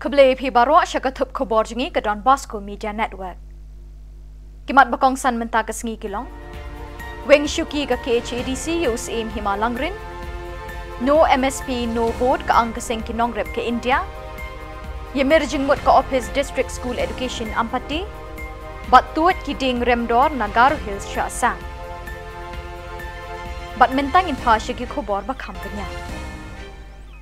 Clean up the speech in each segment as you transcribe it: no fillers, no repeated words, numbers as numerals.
Keble pi baru syakatup Khubor jengi ke Don Bosco Media Network. Kimat bakong san menta ke sengi kilong. Weng syuki ke KHADC yus im hima langrin. No MSP no vote ke ang keseng kinong rep ke India. Yemir jengmut ke Office District School Education Ampati. Bat tuat kiding remdor Nagaru Hills Syasang. Bat mentang in pa syaki Khubor bakam penya.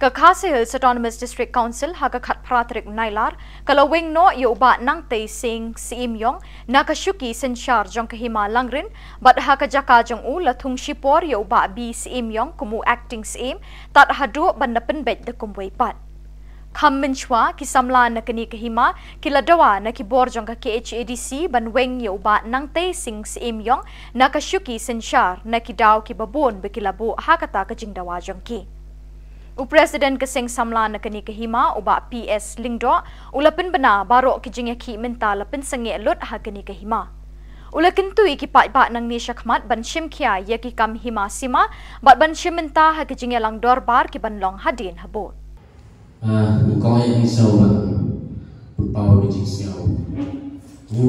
Khasi Hills Autonomous District Council haga khat pratrik Nailar kalau weng no yo ba nang te sing siim yong nakasyuki sensyar jong kahima langrin bat haga jaka jong u lathung shipor yo ba bi siim yong kumu acting siim tat hadu banda penbet de kumwei pat kham menchwa ki samla na kani kahima kila dawa na ki bor jong ka KHADC ban weng yo ba nang te sing siim yong nakasyuki sensyar na ki daw ki babon bekilabu hakata ka jingdawa jong ki Presiden keseng samla na kani kahima uba PS Lingdo ulapin bena baro kijingya ki minta lapin sengi lut ha kani kahima ulakin tui ki pai ba nang ni syakmat ban shim khia ya ki kam hima sima bat ban shim minta ha kijingya lang dorbar ki ban long hadin habo ko ai ni sau ban pau ki jing siao vu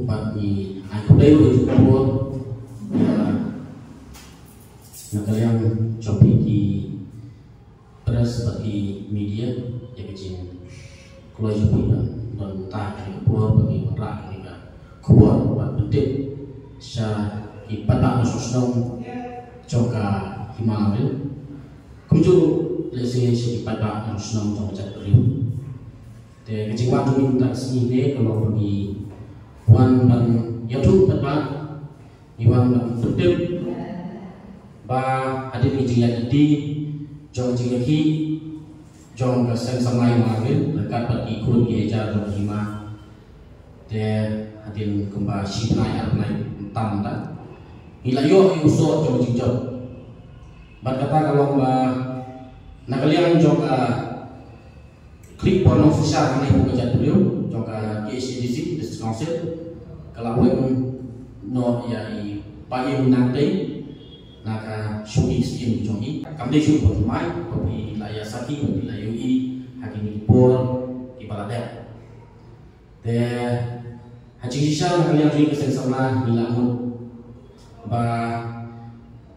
bat ni ai ko dei ko ko na kalian copi ki press bagi media yang kecil kalau juga dan tak keluar bagi orang ini keluar buat penting saya ibadah susung juga Himalaya kunjung lesnya si ibadah susung juga jadi dan kecil waktu minta sini kalau bagi wan dan YouTube ibadah iwan dan penting bah ada media jadi jong jingaki jong kesen samai maril dekat bagi kun geja jong hima de hadin kemba shipnai arnai tam ta ilayo uso jong jingjot bat kata kalau ba nakalian jong klik porno official ni buka jatuh jong KHADC District Council kalau no ya i pagi nanti NAKA syuki siim jongi kami syuki bermai bagi wilayah Saki bagi wilayah UI hakini Khubor di Meghalaya de haji sisa kalian juga keseng sama nilamut ba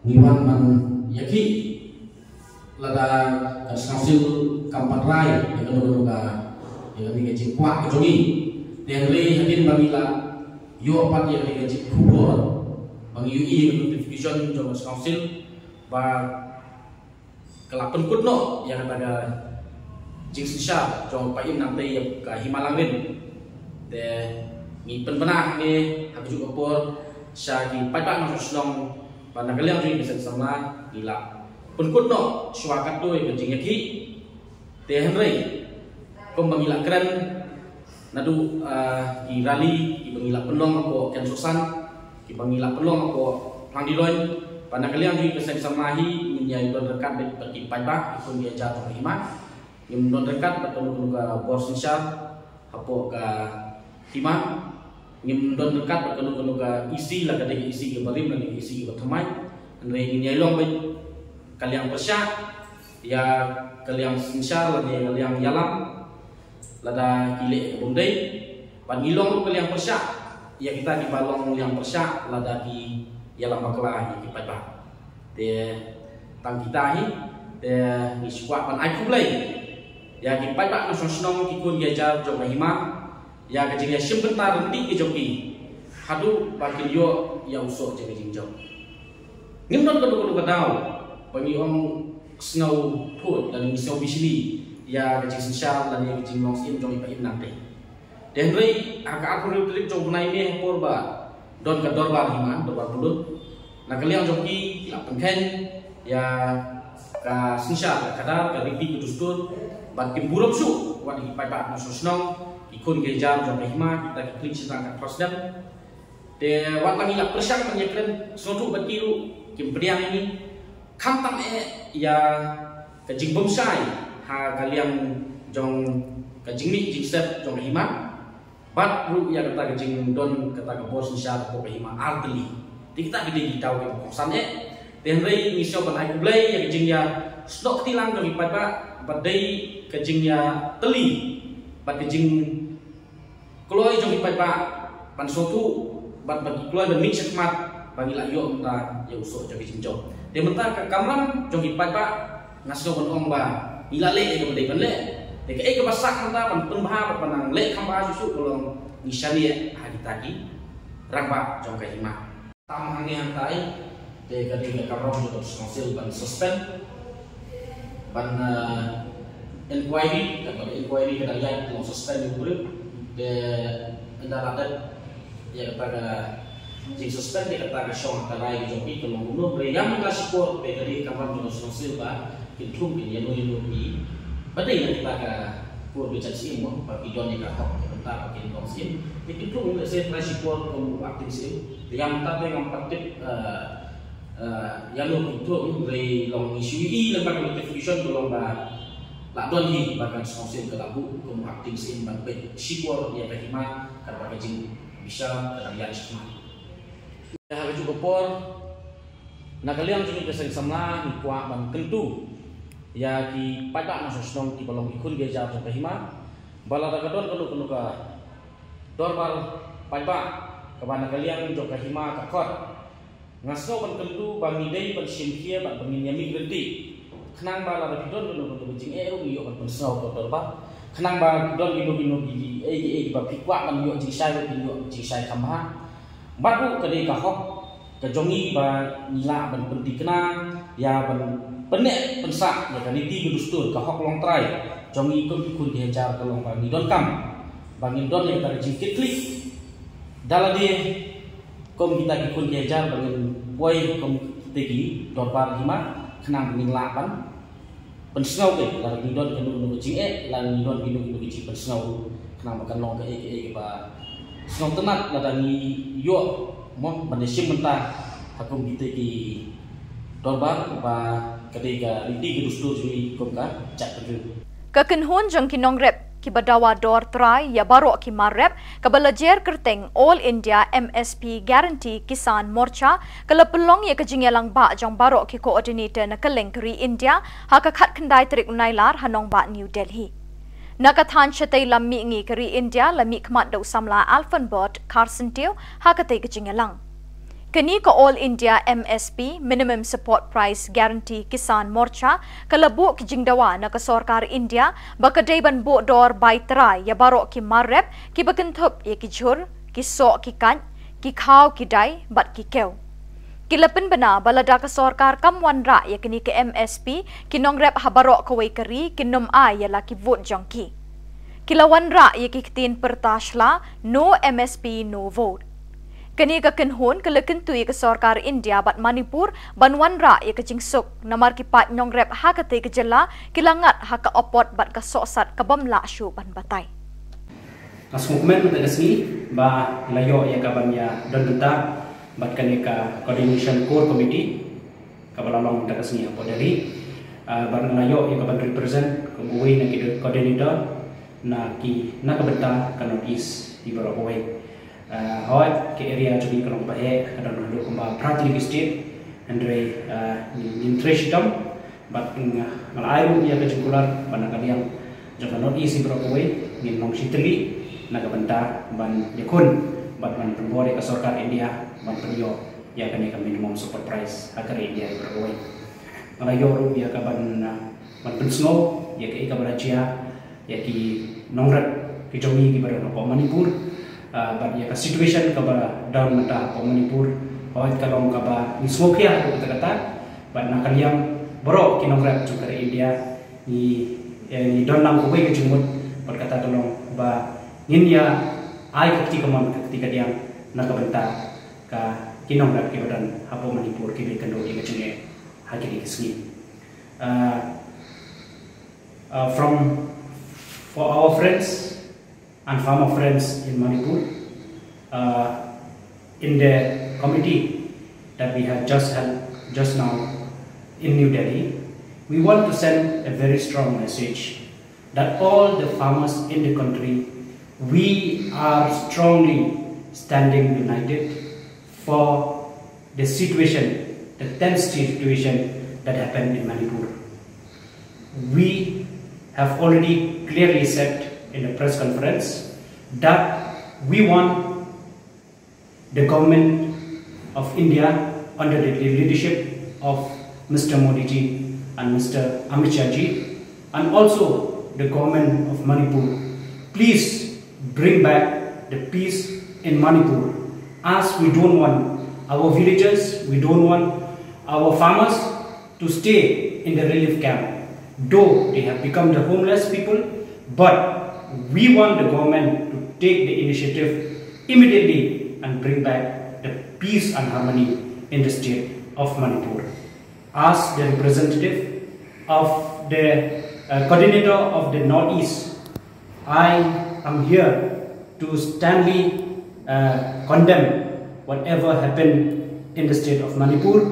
niwan man yaki lada kansil kampat rai yang kedua yang digaji kuat jongi dan le hakin bagila yo pat yang digaji Khubor bang UI notification jong council ba kelapan kutno yang ada jing sisa jong paim nang te yang ka himalangin de ni penbenah ni aku juga por syagi pada masuk Shillong pada kalian juga bisa sama gila pun kutno swakat tu yang jing yaki de henry kom bangila keren nadu di rally di bangila penong ko kensusan Pangila pelong ako pangdiloy pada kalian juga keseng samahi menyai don dekat bagi pajak ikut dia jatuh hima yang don dekat bertemu ke borsinsya hapo ke hima yang don dekat bertemu ke isi lah kadang isi ke barim dan isi ke bertemai dan menyai long kalian persyak ya kalian sinsya lah kalian yalam lada gile bondai pangilong kalian persyak ya kita di balong yang persyak lada di yalam maklah di pada de tang kita hi de ni squat pan ai kulai ya di pada nasional kikun gajar jong hima ya kejing ya simbentar di ke joki hadu bagi yo ya usok je kejing jong ngimnon ko kadau bagi om snow put dan misau bisili ya kejing sensal dan ya kejing longsin jong ipa nanti dan rei agak aku ribet jom naik ni porba don ke dorbar himan dorbar bulut nak kalian joki la pengken ya ka sinsha kadar ka ribi kudustur bagi buruk su wat di pai nasional ikun gejar jom hima kita klik sisang prosdam de wat lagi la persang menyekren sotu batiru kim priang ini kamtam ya ka jingbom sai ha kalian jong ka jingmi jingset jom hima bat ru ya kata kejing don kata ke bos insya ko hima artli kita gede di tahu ke kosan dan rei misio ban ai blai ya kejing ya stok tilang dari pada badai kejing ya teli bat kejing kloi jong ipai ba ban sotu bat bagi kloi ban mix khmat bagi la yo mta ya usok jong kejing jong de mta ka kamram jong ipai ba ngaso ban ong ba ila le ke ban le de ke basak mta ban pun ba panang le khamba susu kolong nisani haditagi rangba jong ka hima tam hangi hantai de ka de kamram jong konsil ban suspend ban inquiry atau inquiry ke dalam yang suspend itu de antara ada ya kata si suspend dia kata ke show antara yang joki kalau bunuh yang ngasih support dari kamar nasional ba kintum yang nuyi pada yang kita ke kur bicara sih mau bagi don yang hak kita pakai don sih itu saya ngasih support kamu aktif sih yang tapi yang penting yang lo itu dari long isu lembaga television belum la don hi bahkan songsin ke labu kamu aktif sin ban pe sipor ya kahima kan pakai jing bisa kadang yang semua ya harus juga por nakaliang jing ke sing samla ni kwa ban kentu ya ki pada na sosnong ki balong ikun ge ja kahima bala daga don kanu ka dorbar pada ka ban nakaliang jong kahima ka khot ngaso ban kentu ban midai ban simkia ban nyami grenti kenang ba la bidon no jing ero yo kan pensau to ba kenang ba bidon gino ba pikwa man yo jing sai kamha batu ke de ka hok ke jongi ba nila ban penti kenang ya ban penek pensak ya kan ti gudustur ka hok long trai jongi ko ikun dia jar ka long ba bidon kam bangin don le tar jing klik dala de kom kita ikun dia jar bangin boy kom tegi dorbar hima kenang bingin lapan pensau ke lalu bidon kenu jing lalu bidon kenu jing pensau kenang makan long ke ba snow tenat ladani yo mo manesim mentah hakum kita ki dorbar ba ketiga riti gedustur jui komka cak pedu kakenhun jong kinong rep ki badawa dor trai ya baro ki marrep kabalajer kerteng All India MSP Guarantee Kisan Morcha kala pelong ya kejingelang ba jong baro ki coordinator na kalengkri India haka khat khandai trik Nailar hanong ba New Delhi nakathan chatai lammi ngi kri India lammi khmat do samla Alphanbot Carson Teo haka te kejingelang kini ko All India MSP Minimum Support Price Guarantee Kisan Morcha kalabu ki jingdawa na ka sarkar India bakadai ban bo dor bai trai ya baro ki marrep ki bakenthop ye ki jhur ki so ki kan ki khaw ki dai bat ki kew kilapen bana balada ka sarkar kamwan ra ya kini ke MSP kinong rep habaro ko wei kari kinom a ya la ki vote jongki kilawan ra ye ki tin pertashla no MSP no vote kini ka kenhon kelekentu ke sarkar India bat Manipur banwan ra ye ke jingsuk namar ki pat nyong rep ha ka te ke Jylla kilangat ha ka opot bat ka sosat ka bamla shu ban batai as movement ta kasni ba layo ya ka ban ya don benta bat kani ka coordination core committee ka balalong ta kasni apo dari ban layo ya ka ban represent ko buwi na ki coordinator na ki na ka benta ka notice di baro buwi hot ke area jodi kalong bahe kadang dulu kumba prati state andre intereshtam but malayu ya ke jekular bana kaliang jaka not easy brokwe ngin nong sitli naga banta ban yakun bat man pembore ka sarkar India ban priyo ya kani ka minimum support price akar India brokwe malayo ru ya ka ban pensno ya ke ka barajia ya ki nongrat ki jomi ki barana ko Manipur but ya situation kaba down mata ko Manipur awat kalong kaba nismokia ko kata but nakaliang boro kinongrat juga India ni donang ko ke jumut berkata tolong ba India ai ketika ketika dia nakabenta ka kinongrat ke badan hapo Manipur ke kendo ke jenge hakiri kesni from for our friends and farmer friends in Manipur, in the committee that we have just held just now in New Delhi, we want to send a very strong message that all the farmers in the country, we are strongly standing united for the situation, the tense situation that happened in Manipur. We have already clearly said in a press conference that we want the government of India under the leadership of Mr. Modi ji and Mr. Amit Shah ji, and also the government of Manipur, please bring back the peace in Manipur, as we don't want our villagers, we don't want our farmers to stay in the relief camp. Though they have become the homeless people, but we want the government to take the initiative immediately and bring back the peace and harmony in the state of Manipur. As the representative of the coordinator of the Northeast, I am here to sternly condemn whatever happened in the state of Manipur.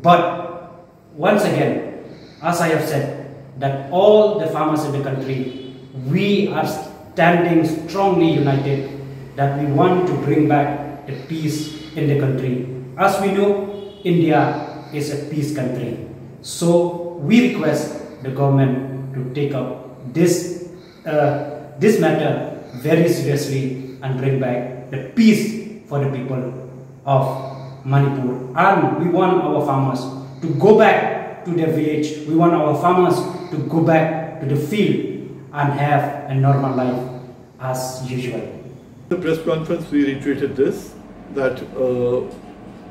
But once again, as I have said, that all the farmers in the country, we are standing strongly united that we want to bring back the peace in the country. As we know, India is a peace country. So we request the government to take up this matter very seriously and bring back the peace for the people of Manipur. And we want our farmers to go back to their village. We want our farmers to go back to the field and have a normal life as usual. In the press conference, we reiterated this, that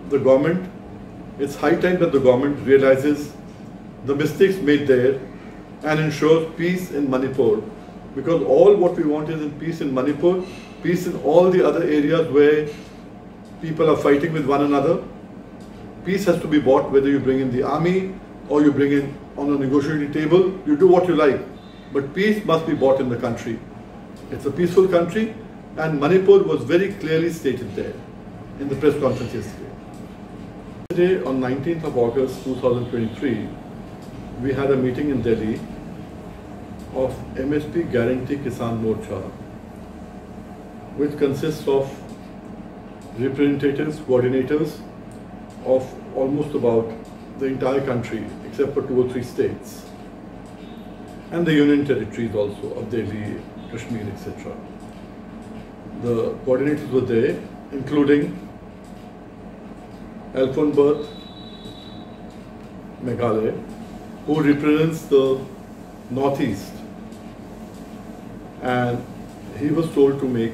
the government, it's high time that the government realizes the mistakes made there and ensures peace in Manipur. Because all what we want is peace in Manipur, peace in all the other areas where people are fighting with one another. Peace has to be bought, whether you bring in the army or you bring in on a negotiating table, you do what you like. But peace must be bought in the country. It's a peaceful country, and Manipur was very clearly stated there in the press conference yesterday. Today, on 19th of August 2023, we had a meeting in Delhi of MSP Guarantee Kisan Morcha, which consists of representatives, coordinators of almost about the entire country, except for 2 or 3 states, and the union territories also of Delhi, Kashmir, etc. The coordinators were there, including Alphonse Meghalaya, who represents the Northeast, and he was told to make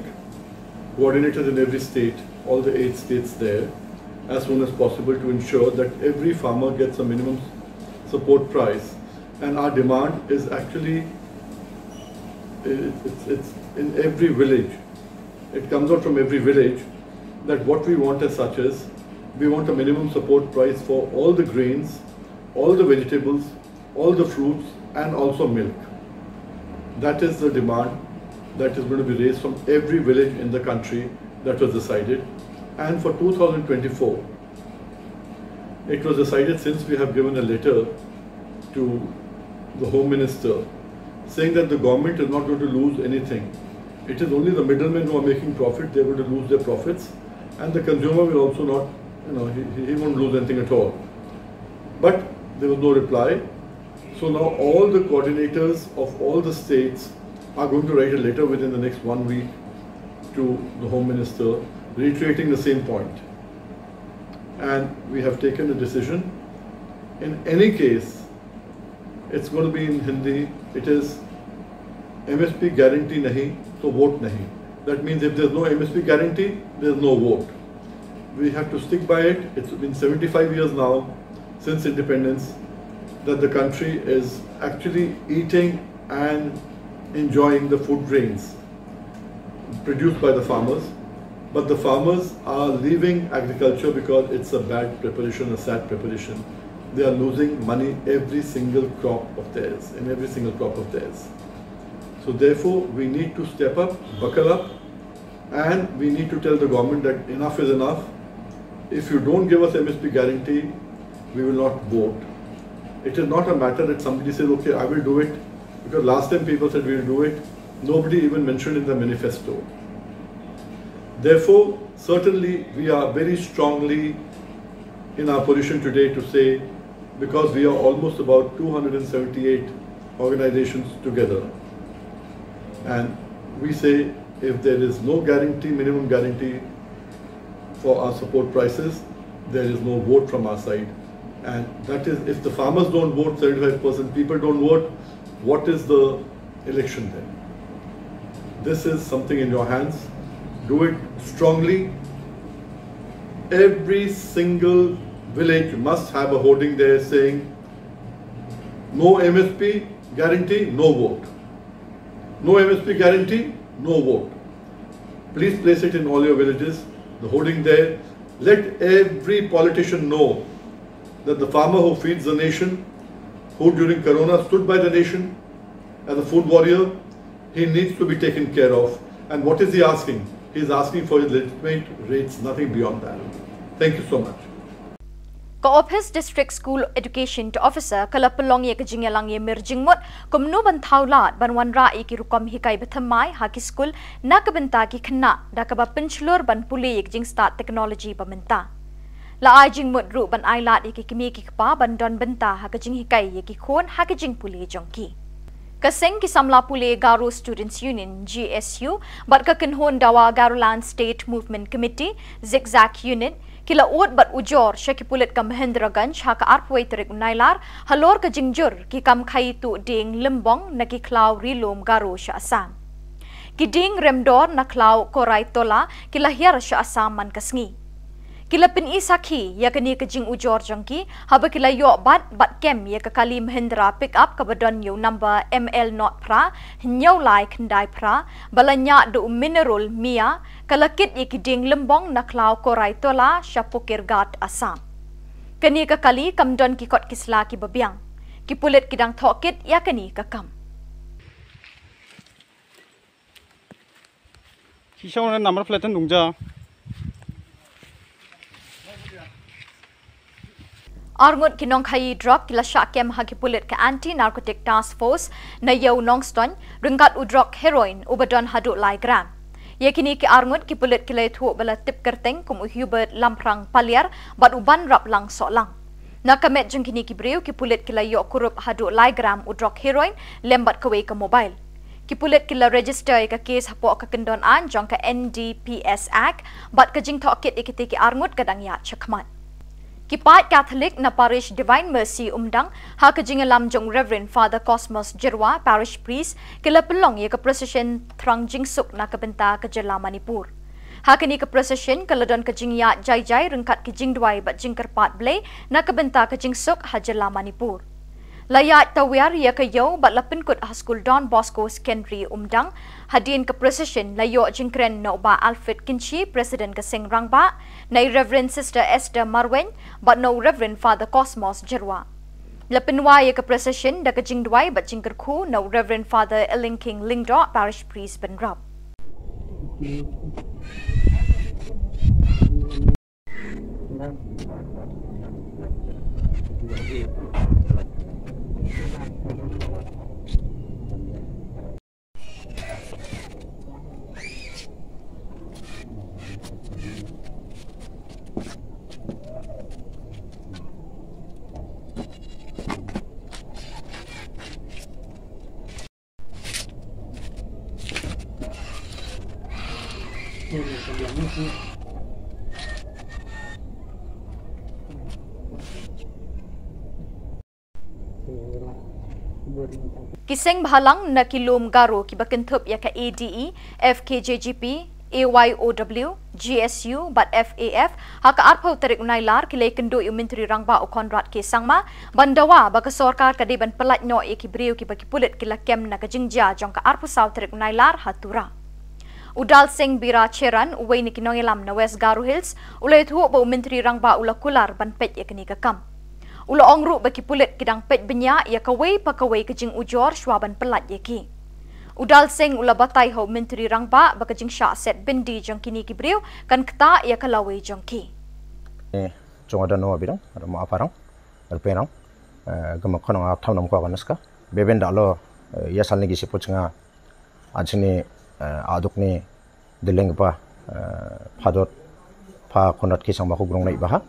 coordinators in every state, all the 8 states there, as soon as possible, to ensure that every farmer gets a minimum support price. And our demand is actually, it's in every village. It comes out from every village that what we want as such is, we want a minimum support price for all the grains, all the vegetables, all the fruits, and also milk. That is the demand that is going to be raised from every village in the country. That was decided. And for 2024, it was decided, since we have given a letter to the Home Minister saying that the government is not going to lose anything. It is only the middlemen who are making profit, they are going to lose their profits, and the consumer will also not, he won't lose anything at all. But there was no reply. So now all the coordinators of all the states are going to write a letter within the next 1 week to the Home Minister, reiterating the same point. And we have taken a decision. In any case, it's going to be in Hindi. It is MSP guarantee nahi, so vote nahi. That means if there's no MSP guarantee, there's no vote. We have to stick by it. It's been 75 years now since independence that the country is actually eating and enjoying the food grains produced by the farmers. But the farmers are leaving agriculture because it's a bad preparation, a sad preparation. They are losing money every single crop of theirs, in every single crop of theirs. So therefore, we need to step up, buckle up, and we need to tell the government that enough is enough. If you don't give us MSP guarantee, we will not vote. It is not a matter that somebody says, okay, I will do it, because last time people said we will do it. Nobody even mentioned in the manifesto. Therefore, certainly we are very strongly in our position today to say, because we are almost about 278 organizations together, and we say if there is no guarantee, minimum guarantee for our support prices, there is no vote from our side. And that is, if the farmers don't vote, 75% people don't vote, what is the election then? This is something in your hands. Do it strongly. Every single village must have a hoarding there saying, no MSP guarantee, no vote. No MSP guarantee, no vote. Please place it in all your villages, the hoarding there. Let every politician know that the farmer who feeds the nation, who during Corona stood by the nation as a food warrior, he needs to be taken care of. And what is he asking? He is asking for his legitimate rates, nothing beyond that. Thank you so much. Ka-Office District School Education to Officer Kalapalong ye kajingalang ye mirjingmot kumnu bantaulat banwanra iki rukom hikai bethamai haki school nakabenta ki khna dakaba penchlur ban puli ye jing start technology pamenta la ajing mot ru ban ailat iki kimi ki pa ban don benta hakajing hikai ye ki khon hakajing puli jongki Kaseng ki samla puli Garo Students Union GSU bat ka kinhon dawa Garoland State Movement Committee Zigzag Unit Kila uat bat ujor syaki pulit ka Mahendraganj haka arpway terik Nailar halor ka jingjur ki kam khai tu ding lembong na ki klau rilom Garo sya Assam. Ki ding remdor na klau korai tola kila hiar sya Assam man kasngi. Kila pin isakhi ya kani ka jing ujor jangki haba kila yo bat kem ya ka kali Mahendra pick up ka badon yo number ML not pra nyau lai kendai pra balanya do mineral mia kalakit ya ki ding lembong na klau korai tola syapukir gat Assam. Kani ka kali kamdon ki kot kisla ki babiang. Ki pulit kidang thokit ya kani ka kam. Shillong number plate nungja. Arngut kinong khai drug kila syakem haki pulit ka anti-narcotic task force na yaw nongston ringkat udrok heroin ubadon haduk lai gram. Yakini ki arngut ki pulit kila itu bala tip kerteng kum Hubert lamprang paliar bat uban rap lang sok lang. Nakamet jeng kini ki briu ki pulit kila yok kurup haduk lai gram udrok heroin lembat kawe ke mobile. Ki pulit kila register ka kes hapok ka kendon an jong ka NDPS Act bat ka jing thokit ikiti ki arngut kadang ya chakmat. Kipat Catholic na Parish Divine Mercy umdang ha kajingalam jong Reverend Father Cosmos Jylla Parish Priest kila pelong ye ka procession thrang jingsuk na kabenta ka Jylla Manipur. Ha kini ka procession kala don ka jingya jai rengkat ki jingdwai bat jingkerpat blay na kabenta ka jingsuk ha Jylla Manipur. Layat tawyar ya ka yaw bat lapin kut ha school Don Bosco Secondary umdang hadin ka procession layo jingkren na uba Alfred Kinchi President ka Sing Rangba na Reverend Sister Esther Marwen but no Reverend Father Cosmos Jylla. Lapinwa ya ka procession da ka jingdwai bat jingkerku no Reverend Father Eling King Lingdo Parish Priest Benrab. Kiseng bahalang na kilom Garo ki bakentup ya ka ADE, FKJGP, AYOW, GSU, bat FAF, haka arpaw tarik Nailar kilay kendo yung Menteri Rangba o Konrad K. Sangma, bandawa baka sorkar kadiban pelat no ya kibriyo ki bakipulit kila kem na kajingja jong ka arpaw tarik Nailar hatura. Udal Singh Bira Cheran uway ni kinongilam na West Garo Hills, ulay tuho ba Menteri Rangba ula kular ban pet ya kini kakam. Ula ongru baki pulit kidang pet benya ya kaway pa kaway kajing ujor shwaban pelat yaki. Udal Singh ula batay ho Menteri Rangba baka jing sya set bindi jong kini kibriw kan kta ya kalaway jong ki. Jong ada no bidang ada mo aparang alperang gamak kono atam nam ko kanaska beben dalo ya salni gi sipo chinga ajini aduk ni deleng pa phadot pha konat ki sangba ko grong nai ba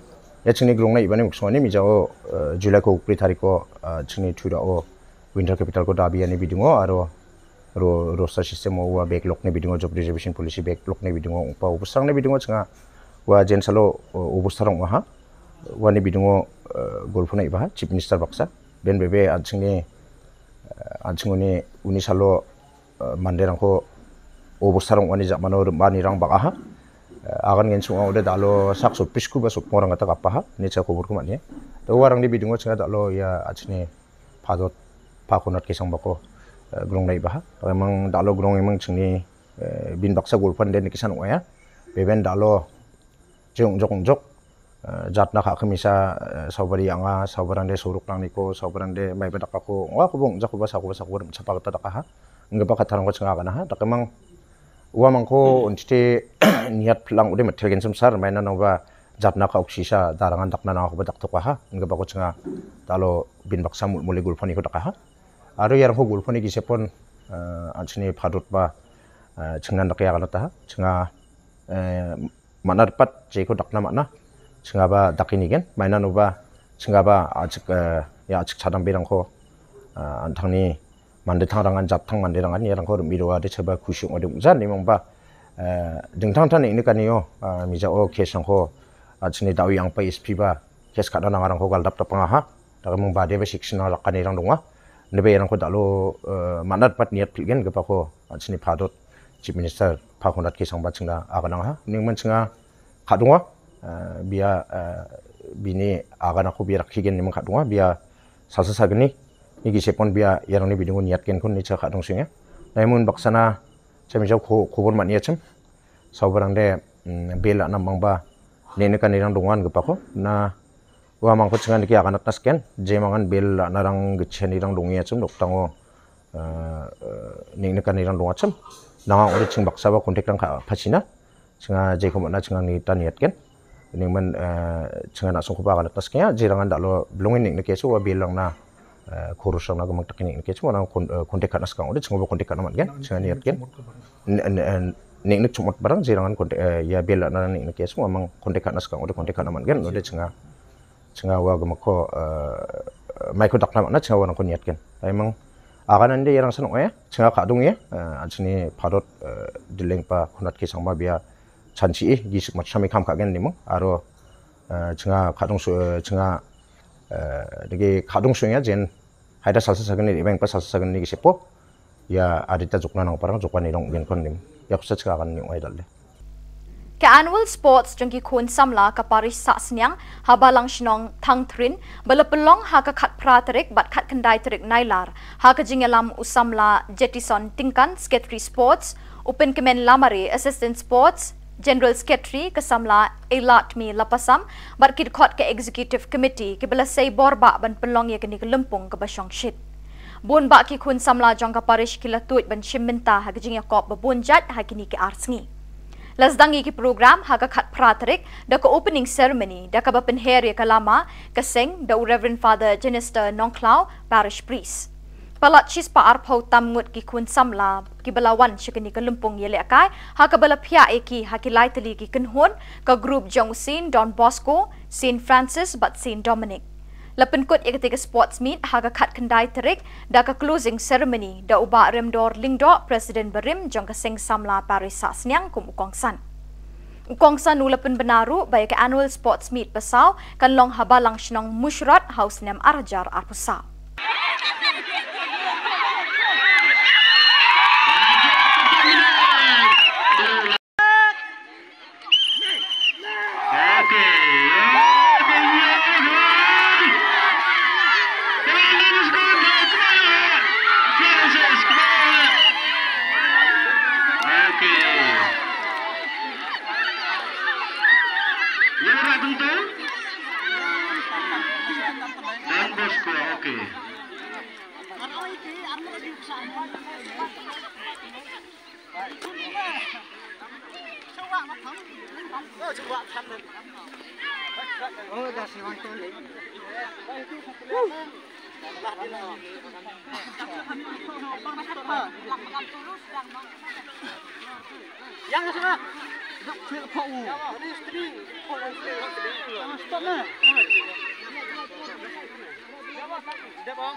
ya chini grong nai bani muksoni mi jao July ko upri tariko chini thura o winter capital ko dabi ani bidungo aro roster system wa backlog ne bidingo job reservation policy backlog ne bidingo pa ubusrang ne bidingo changa wa jensalo ubusarang wa ha wa ne bidingo golfuna iba chief minister baksa ben bebe anchingni uni salo manderangko ubusarang wani jamano bani rang baka ha agan ngen sunga udah dalo sakso pisku ba sup morang kata apa ha ni cha khubor ku mani to warang ni bidingo changa dalo ya achni phadot pakunat kisang bako grong nai bah emang dalo grong emang chingni bin baksa golpan den kisan ya beben dalo jong jatna kha khamisa saubari anga saubarang de suruk nang niko saubarang de mai bedak ako wa kubong jakuba sakuba chapa kata ka ha ngeba katharang ko changa kana ha tak emang wa mangko unti niat plang ude matel gen sar maina nova jatna ka oksisa darangan dakna na ko badak to ka ha ngeba ko changa dalo bin baksa muli golpani ko ka ha aru yar ho golpani gi sepon anchini phadot ba chingnan dakya kana ta chinga manar pat je ko dakna mana chinga ba dakini gen maina nova chinga ba achik ya achik chadam birang ko antangni mande tangrangan japtang mande rangan yarang ko miroa de chaba kusyung ode muzan nimang ba dingtang tan ini kaniyo mija o kesang ko achini dawi yang pa SP ba kes kada nangarang ko galdap tapanga ha daga mong bade ba siksina rakani rang donga nebe yarang ko dalo manat pat niat pilgen gapa ko achini phadot chief minister phahunat kesang ba chinga aganang ha ningman chinga khadunga biya bini agana ko biya rakhigen nimang khadunga biya salsa sagni igi sepon biya yarang ni bidingun niat ken kun ni cha khadung singa naimun baksana chami jau khubor mania cham saubarang de bela namang ba nene kan irang dongan gapa ko na wa mangko chingan ki akan atas ken je mangan bela narang gchen irang dongia cham doktango nene kan irang donga cham nang ore ching baksa ba kontek rang phachina chinga je ko na chinga ni tan niat ken ningman chinga na song ko ba akan atas kya je rangan dalo blongin ning ne keso wa belang na kurusang na gamang takin ni kecu orang kontek kanas kang udah cuma kontek kana man kan cuma niat kan nek cuma barang jirangan kontek ya bela na nek kecu memang kontek kanas kang udah kontek kana man kan udah cuma wa gamako mai ko dakna mana cuma orang ko niat kan emang akan ande yang sanok ya cuma kadung ya ajni phadot dileng pa khunat ke sangba bia chanchi gisik macam kam ka gen nimang aro cuma kadung cuma 되게 가동성이야 젠 하이다 살사 사근이 이뱅파 살사 사근이 기세포 야 아리타 족나랑 파랑 족관 이런 genkon님 역사치가 아간 용 아이달래 Ke annual sports jengki kun samla ka Paris Sasnyang habalang Shillong thangthrin balapelong ha ka khat praterik bat khat kendai terik Nailar ha ka jingelam usamla Jettison tingkan skatry sports open kemen lamare assistant sports General Secretary Kasamla Elatmi Lapasam barkid khot ke Executive Committee ke bela sei borba ban pelong ye kini kelempung ke basyong shit. Bun ba ki kun samla jong ka parish kilatut ban shiminta ha gijing yakop babunjat ha kini ke arsengi. Lasdangi ki program ha ka khat praterik da ka opening ceremony da ka bapen her ye kalama ka sing da Reverend Father Jenister Nongklau parish priest. Palat chis pa arpau tamngut ki kun samla ki balawan shikini kalumpung yele akai ha ka bala phya eki ha ki laitali ki kenhon ka group jong Saint Don Bosco Saint Francis but Saint Dominic lapen kut ekatiga sports meet ha ka khat kendai terik da ka closing ceremony da uba remdor lingdo president berim jong ka sing samla Paris Sasnyang kum ukongsan ukongsan ulapen benaru bai ka annual sports meet pasau kan long habalang shnong mushrat house nem arjar arpusau Yang sana. Cuy pau. Stop na. Dah bang.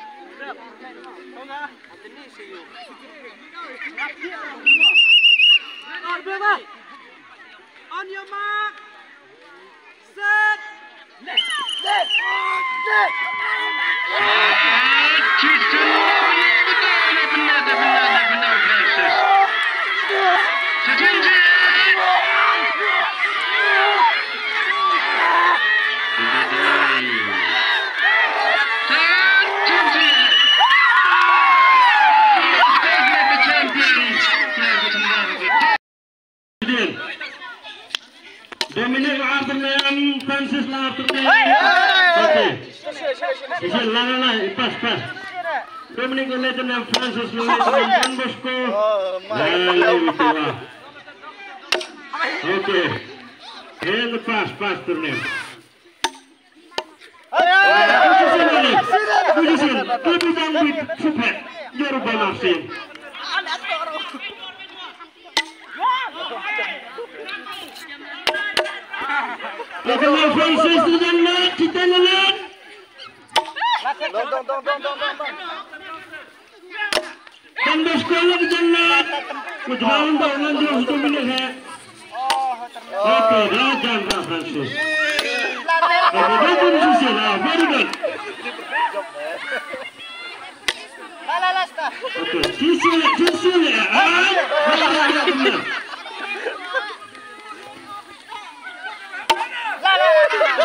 On your mark. Set. Left. Dominic Arthurman, Francis Arthurman. Okay. La, pas. Dominic Lieutenant Francis Lieutenant Don Bosco. Okay. And the pass turning. Position. Keep it down with super. Yoruba Martin. Lieutenant Francis Lieutenant, kita lihat. Dan bersekolah di jalan. Kujalan bangunan dia sudah melihat. Oke, rajan Pak Francis. Rajan sisi lah, very good. Oke, sisi.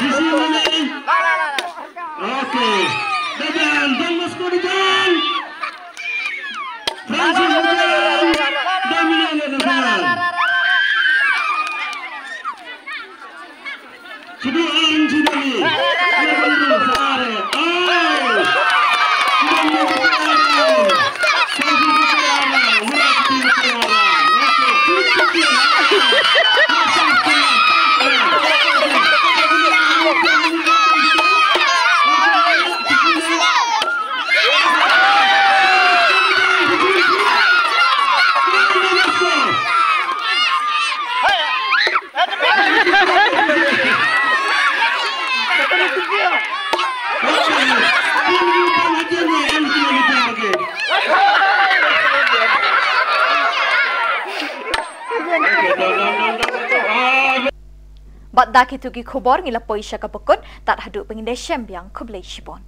Sisi mana? Oke, dan Bosco di jalan. Francis di jalan. Dominan di jalan. Sudah ni. Bat dak itu ki Khubor ngila poisha ka pekut tat hadu penginde syembiang kublai shibon.